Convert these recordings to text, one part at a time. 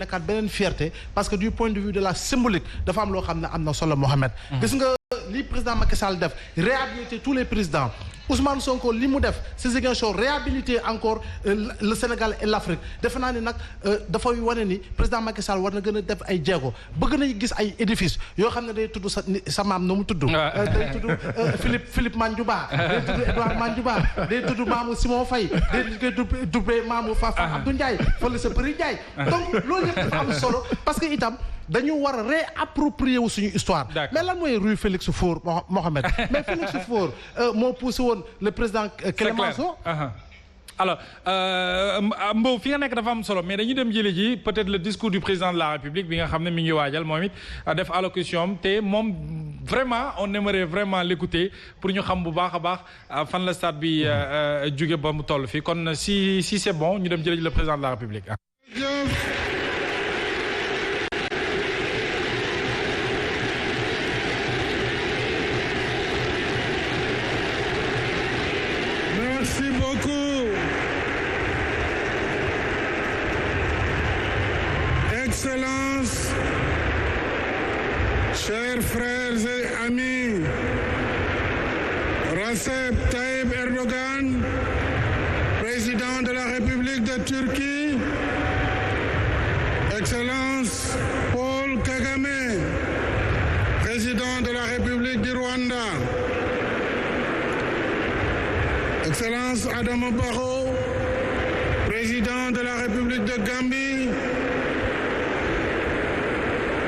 nekkaat beneen fierté parce que du point de vue de la symbolique dafa am loo xam ne am na solo Mohamed. gis nga li président Macky Sall def réhabiliter tous les présidents Ousmane Sonko li mu def si Ziguinchor réhabiliter encore le Sénégal et l'Afrique defe naa ni nag dafay wane ni président Macky Sall war na gën a def ay jéego bëgg nañu gis ay édifices yoo xam ne day tudd sa maam na mu tudd. day tudd Philippe Mandjouba. day tudd Edouard Mandjouba. day tudd maamu Simon Faye. day tudd maamu Fafa Abdou Ndiaye fële sa Përi Ndiaye. donc loolu yëpp dafa am solo parce que itam. dañu war a réapproprier wu suñu histoire. mais lan mooy rue Félix Faure Mohamed mais Félix Faure moo poussé woon le président Clémenceau. alors Mbow fi nga nekk dafa am solo mais dañuy dem jële ji peut-être le discours du président de la République bi nga xam ne mi ngi waajal moom it def allocution am te moom vraiment on aimerait vraiment l'écouter pour ñu xam bu baax a baax fan la stade bi jóge ba mu toll fii kon si c'est bon ñu dem jële ji le président de la République. Merci beaucoup. Excellences, chers frères et amis, Recep Tayyip Erdogan, président de la République de Turquie, Excellence Paul Kagame, président de la République du Rwanda, Excellence Adama Barrow, président de la République de Gambie,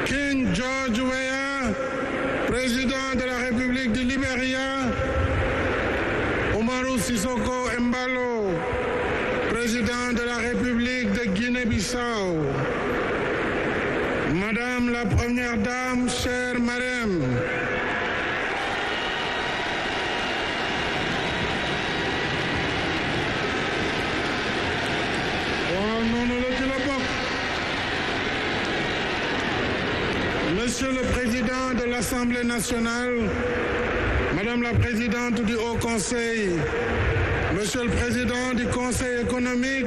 King George Weah, président de la République du Libéria, Umaru Sissoco Embalo, président de la République de Guinée-Bissau, Madame la Première Dame, chère Marème, Monsieur le Président de l'Assemblée nationale, Madame la Présidente du Haut Conseil, Monsieur le Président du Conseil économique,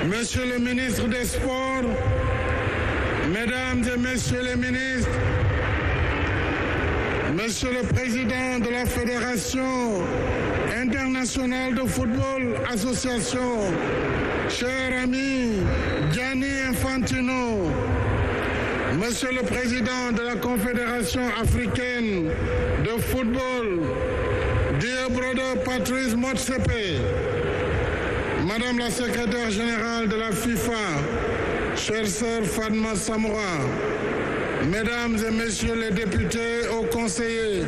Monsieur le Ministre des Sports, Mesdames et Messieurs les ministres, Monsieur le Président de la Fédération internationale de football, association, cher ami Gianni Infantino, Monsieur le Président de la Confédération africaine de football, dear brother Patrice Motsepe, Madame la Secrétaire générale de la FIFA, chère sœur Fatma Samoura, Mesdames et Messieurs les députés, hauts conseillers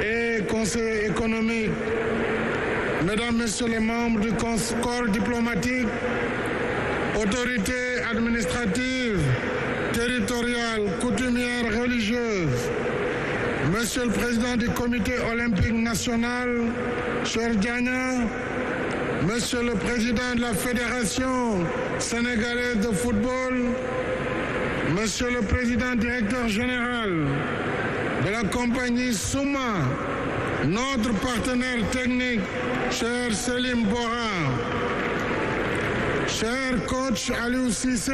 et conseillers économiques, Mesdames, Messieurs les membres du corps diplomatique, autorités administratives, territoriales, coutumières, religieuses, Monsieur le Président du Comité olympique national, cher Diana, Monsieur le Président de la Fédération sénégalaise de football, Monsieur le Président directeur général de la compagnie Souma, notre partenaire technique, cher Selim Bora, cher coach Aliou Cissé,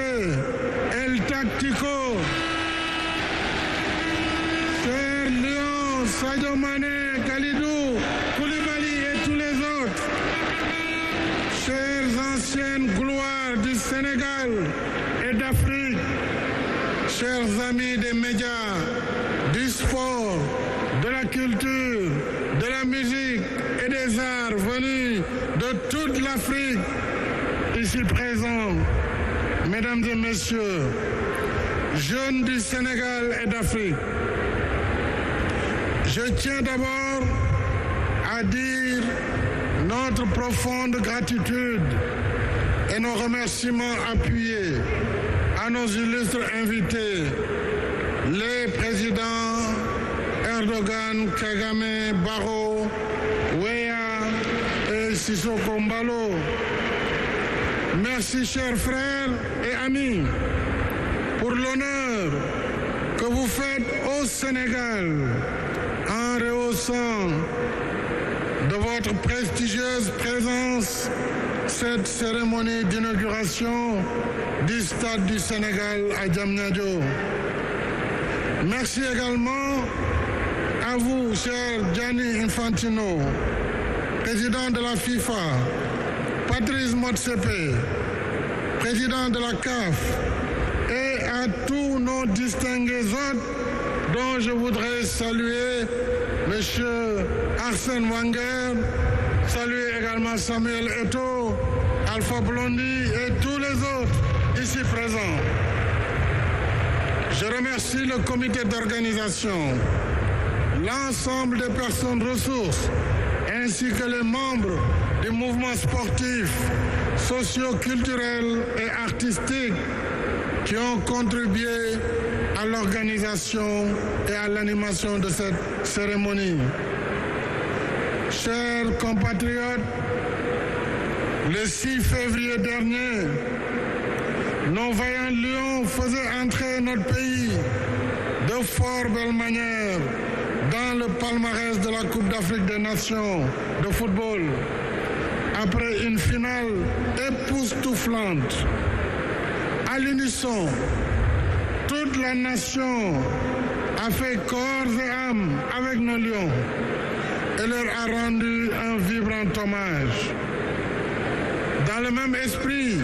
El Tactico, cher Lion, Sadio Mané, Kalidou, Koulibaly et tous les autres, chères anciennes gloires du Sénégal et d'Afrique, chers amis des médias, du sport, de la culture, de la musique et des arts venus de toute l'Afrique, ici présents, Mesdames et Messieurs, jeunes du Sénégal et d'Afrique, je tiens d'abord à dire notre profonde gratitude et nos remerciements appuyés à nos illustres invités, les présidents Erdogan, Kagame, Barrow, Weah et Sissoko Embalo. Merci, chers frères et amis, pour l'honneur que vous faites au Sénégal en rehaussant de votre prestigieuse présence cette cérémonie d'inauguration du Stade du Sénégal à Diamniadio. Merci également à vous, cher Gianni Infantino, président de la FIFA, Patrice Motsepe, président de la CAF, et à tous nos distingués hôtes dont je voudrais saluer M. Arsène Wenger, saluer également Samuel Eto'o, Alpha Blondy et tous les autres ici présents. Je remercie le comité d'organisation, l'ensemble des personnes ressources, ainsi que les membres du mouvement sportif, socio-culturel et artistique qui ont contribué à l'organisation et à l'animation de cette cérémonie. Chers compatriotes, le 6 février dernier, nos vaillants lions faisaient entrer notre pays de fort belle manière dans le palmarès de la Coupe d'Afrique des Nations de football, après une finale époustouflante. À l'unisson, toute la nation a fait corps et âme avec nos lions et leur a rendu un vibrant hommage. Dans le même esprit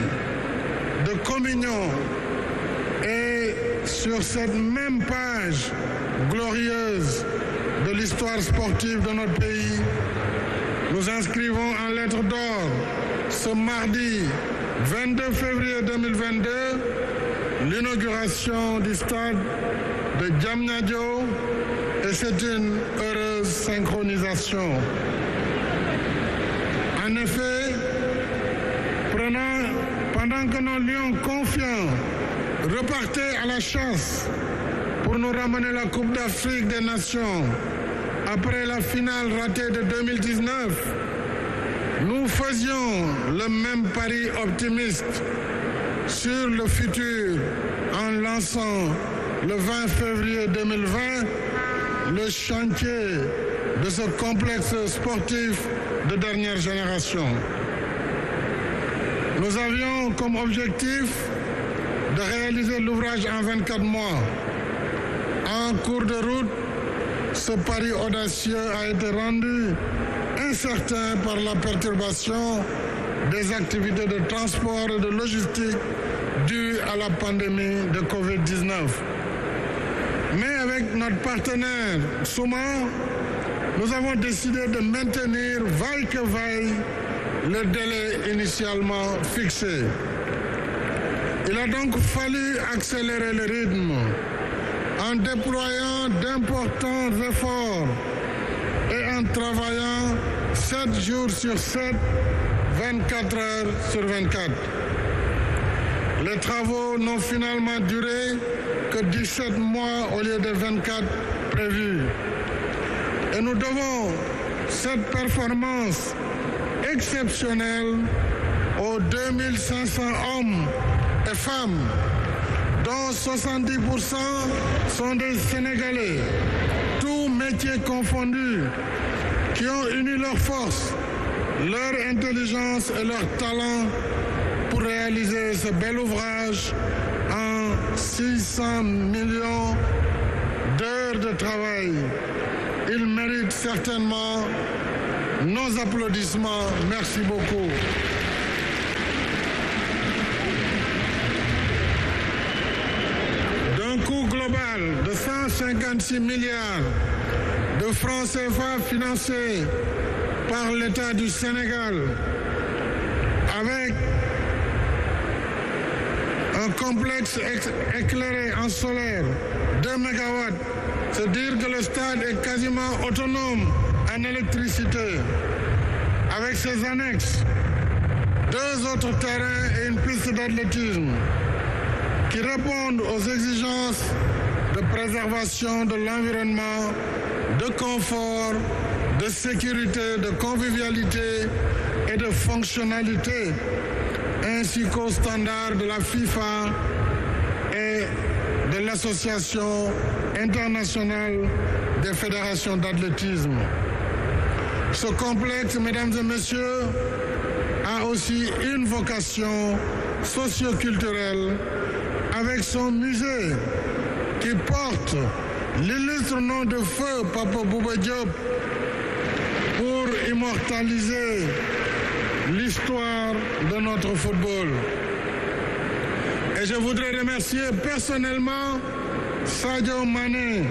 de communion et sur cette même page glorieuse de l'histoire sportive de notre pays, nous inscrivons en lettres d'or ce mardi 22 février 2022 l'inauguration du stade de Diamniadio, et c'est une heureuse synchronisation. En effet, pendant que nos lions confiants repartaient à la chasse pour nous ramener la Coupe d'Afrique des Nations après la finale ratée de 2019, nous faisions le même pari optimiste sur le futur en lançant le 20 février 2020 le chantier de ce complexe sportif de dernière génération. Nous avions comme objectif de réaliser l'ouvrage en 24 mois. En cours de route, ce pari audacieux a été rendu incertain par la perturbation des activités de transport et de logistique dues à la pandémie de Covid-19. Mais avec notre partenaire Souma, nous avons décidé de maintenir vaille que vaille le délai initialement fixé. Il a donc fallu accélérer le rythme en déployant d'importants efforts et en travaillant 7 jours sur 7, 24 heures sur 24. Les travaux n'ont finalement duré que 17 mois au lieu de 24 prévus. Et nous devons cette performance exceptionnelle aux 2500 hommes et femmes, dont 70% sont des Sénégalais, tous métiers confondus, qui ont uni leurs forces, leur intelligence et leur talent pour réaliser ce bel ouvrage en 600 millions d'heures de travail. Ils méritent certainement nos applaudissements. Merci beaucoup. D'un coût global de 156 milliards de francs CFA financés par l'État du Sénégal, avec un complexe éclairé en solaire, 2 mégawatts, c'est dire que le stade est quasiment autonome en électricité, avec ses annexes, 2 autres terrains et une piste d'athlétisme qui répondent aux exigences de préservation de l'environnement, de confort, de sécurité, de convivialité et de fonctionnalité, ainsi qu'aux standards de la FIFA et de l'Association internationale des fédérations d'athlétisme. Ce complexe, mesdames et messieurs, a aussi une vocation socio-culturelle avec son musée qui porte l'illustre nom de feu Papa Bouba Diop pour immortaliser l'histoire de notre football. Et je voudrais remercier personnellement Sadio Mané.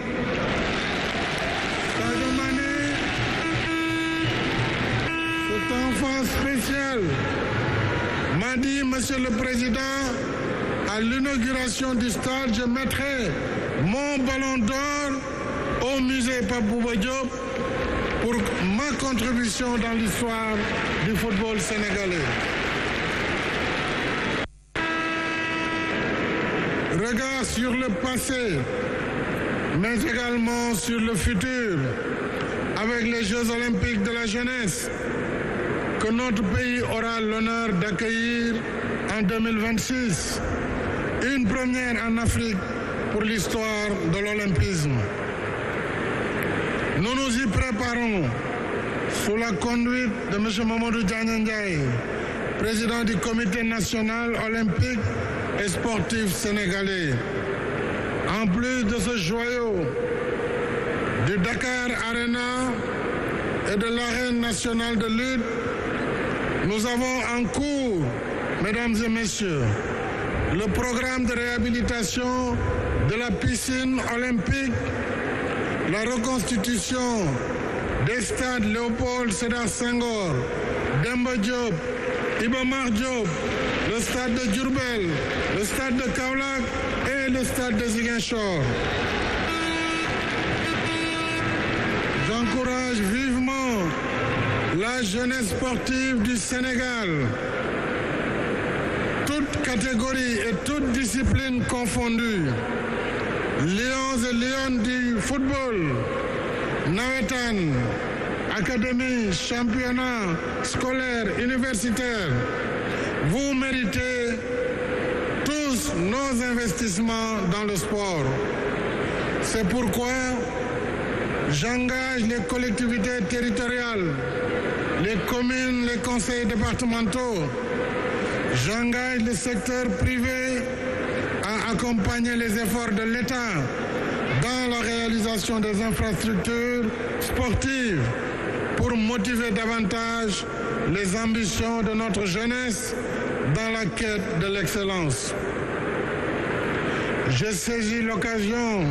Sadio Mané, cet enfant spécial, m'a dit, Monsieur le Président, à l'inauguration du stade, je mettrai mon ballon d'or au musée Pape Bouba Diop pour ma contribution dans l'histoire du football sénégalais. Regard sur le passé, mais également sur le futur, avec les Jeux olympiques de la jeunesse, que notre pays aura l'honneur d'accueillir en 2026. Une première en Afrique pour l'histoire de l'olympisme. Nous nous y préparons sous la conduite de M. Mamadou Diagne Ndiaye, président du Comité national olympique et sportif sénégalais. En plus de ce joyau du Dakar Arena et de l'arène nationale de lutte, nous avons en cours, mesdames et messieurs, le programme de réhabilitation de la piscine olympique, la reconstitution des stades Léopold Sédar Senghor, Demba Diop, Iba Mar Diop, le stade de Diourbel, le stade de Kaolack et le stade de Ziguinchor. J'encourage vivement la jeunesse sportive du Sénégal, toutes catégories et toutes disciplines confondues, lions et lionnes du football, nawetan, académie, championnat scolaire, universitaire. Vous méritez tous nos investissements dans le sport. C'est pourquoi j'engage les collectivités territoriales, les communes, les conseils départementaux. J'engage le secteur privé à accompagner les efforts de l'État dans la réalisation des infrastructures sportives pour motiver davantage les ambitions de notre jeunesse dans la quête de l'excellence. J'ai saisi l'occasion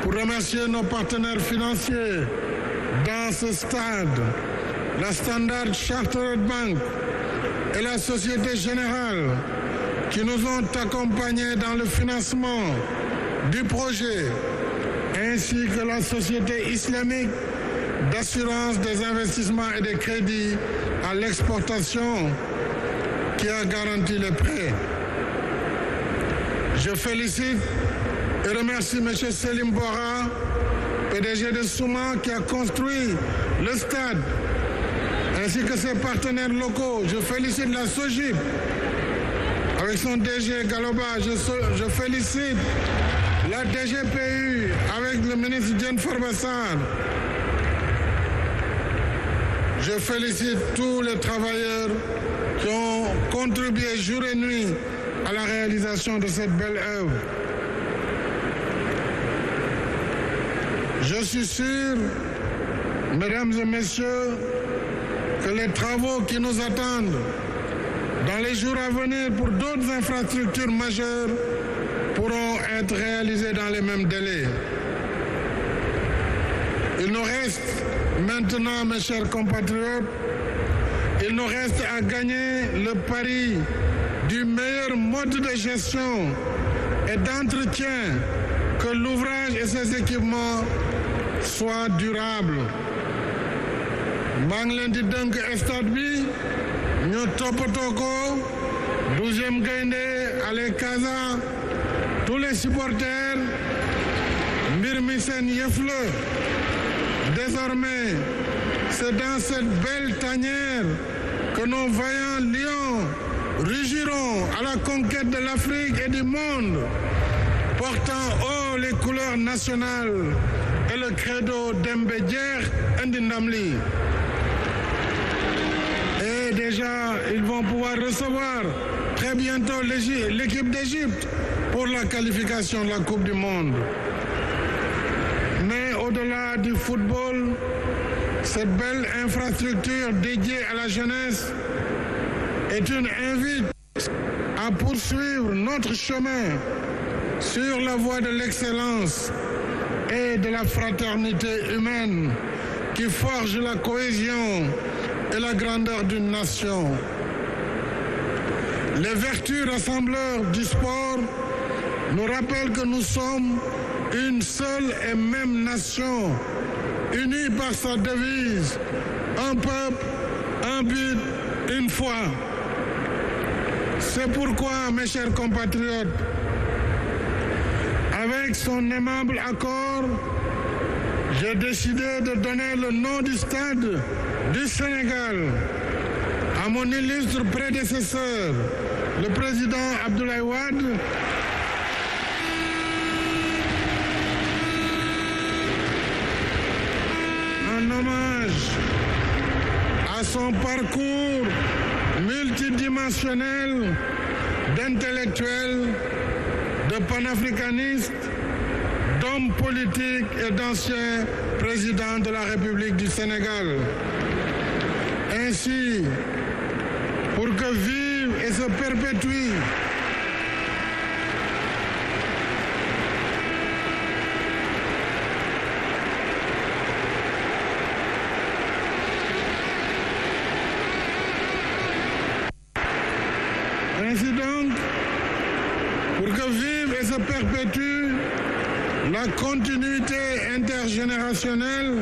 pour remercier nos partenaires financiers dans ce stade, la Standard Chartered Bank et la Société Générale, qui nous ont accompagnés dans le financement du projet, ainsi que la Société islamique d'assurance des investissements et des crédits à l'exportation qui a garanti les prêts. Je félicite et remercie M. Selim Bora, PDG de Souma, qui a construit le stade, ainsi que ses partenaires locaux. Je félicite la SOGIP avec son DG Galoba. Je félicite la DGPU avec le ministre Diène Farba Sarr. Je félicite tous les travailleurs qui ont contribué jour et nuit à la réalisation de cette belle œuvre. Je suis sûr, mesdames et messieurs, que les travaux qui nous attendent dans les jours à venir pour d'autres infrastructures majeures pourront être réalisés dans les mêmes délais. Il nous reste maintenant, mes chers compatriotes, il nous reste à gagner le pari du meilleur mode de gestion et d'entretien, que l'ouvrage et ses équipements soient durables. maa ngi leen di dënk stade bi ñu toppatoo ko 12e gaynde Allez Casa, tous les supporters, mbir mi seen yëf la. Désormais, c'est dans cette belle tanière que nos vaillants lions rugiront à la conquête de l'Afrique et du monde, portant haut les couleurs nationales et le credo Dembe Jeex andi ndam li. Et Et déjà, ils vont pouvoir recevoir très bientôt l'équipe d'Égypte pour la qualification de la Coupe du Monde. Mais au-delà du football, cette belle infrastructure dédiée à la jeunesse est une invite à poursuivre notre chemin sur la voie de l'excellence et de la fraternité humaine qui forge la cohésion et la grandeur d'une nation. Les vertus rassembleurs du sport nous rappellent que nous sommes une seule et même nation, unie par sa devise, un peuple, un but, une foi. C'est pourquoi, mes chers compatriotes, avec son aimable accord, j'ai décidé de donner le nom du stade du Sénégal à mon illustre prédécesseur, le président Abdoulaye Wade, en hommage à son parcours multidimensionnel d'intellectuel, de panafricaniste, d'homme politique et d'ancien président de la République du Sénégal. Ainsi, pour que vive et se perpétue Ainsi donc, pour que vive et se perpétue la continuité intergénérationnelle,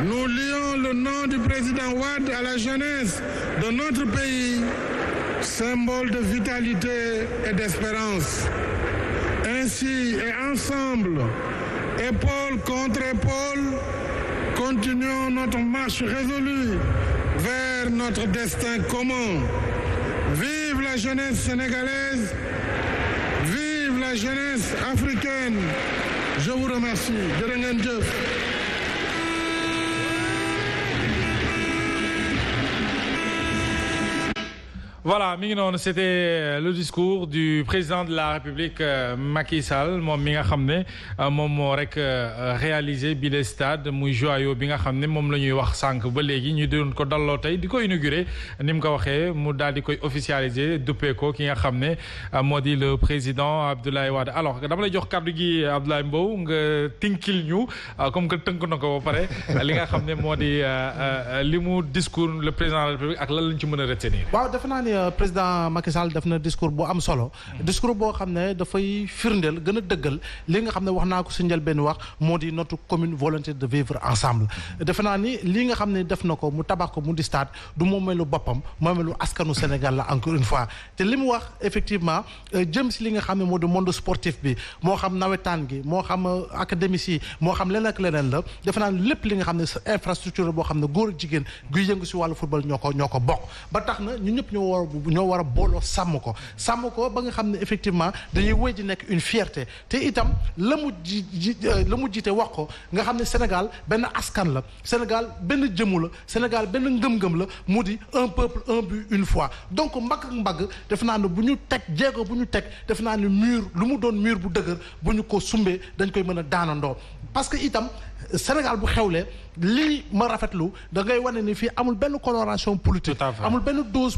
nous lions le nom du président Wade à la jeunesse de notre pays, symbole de vitalité et d'espérance. Ainsi et ensemble, épaule contre épaule, continuons notre marche résolue vers notre destin commun. Vive la jeunesse sénégalaise, vive la jeunesse africaine. Je vous remercie. Jërë ngeen jëf. Voilà mi ngi noonu c'était le discours du président de la République Macky Sall moom mi nga xam ne moom moo rek réalisé bi le stade muy joyau bi nga xam ne moom la ñuy wax sànq ba léegi ñu doon ko dalloo tey di ko inauguré ni mu ko waxee mu daal di koy officialiser duppee ko ki nga xam ne moo di le président Abdoulaye Wade. Alors dama lay jox kàddu gi Abdoulaye Mbow nga tinkil ñu comme que tënk na ko ba pare li nga xam ne moo di li mu discours le président de la République ak lan lañ ci mën a retenir. waaw defe naa ni président Macky Sall def na discours bu am solo discours boo xam ne dafay firndeel gën a dëggal li nga xam ne wax naa ko si njëlbeen wax moo di notre commune volonté de vivre ensemble defe naa ni li nga xam ne def na ko mu tabax ko mu di stade du moomeelu boppam moomeelu askanu Sénégal la encore une fois te li mu wax effectivement jëm si li nga xam ne moo di monde sportif bi moo xam nawetaan gi moo xam académies yi moo xam leneen ak leneen la defe naa ni lépp li nga xam ne infrastructure boo xam ne góor ak jigéen guy yëngu si wàllu football ñoo ko bokk ba tax na ñu ñëpp ñoo war a booloo sàmm ko ba nga xam ne effectivement dañuy wéy di nekk une fierté te itam la mu jiite wax ko nga xam ne Sénégal benn askan la Sénégal benn jëmu la Sénégal benn ngëm-ngëm la mu di un peuple un but une foi donc mbagg ak mbagg def naa ne bu ñu teg jéego bu ñu teg def naa ne mur lu mu doon mur bu dëgër bu ñu ko sumbee dañ koy mën a daanandoo parce que itam Sénégal bu xewlee lii ma rafetlu da ngay wane ni fii amul benn coloration politique amul benn dose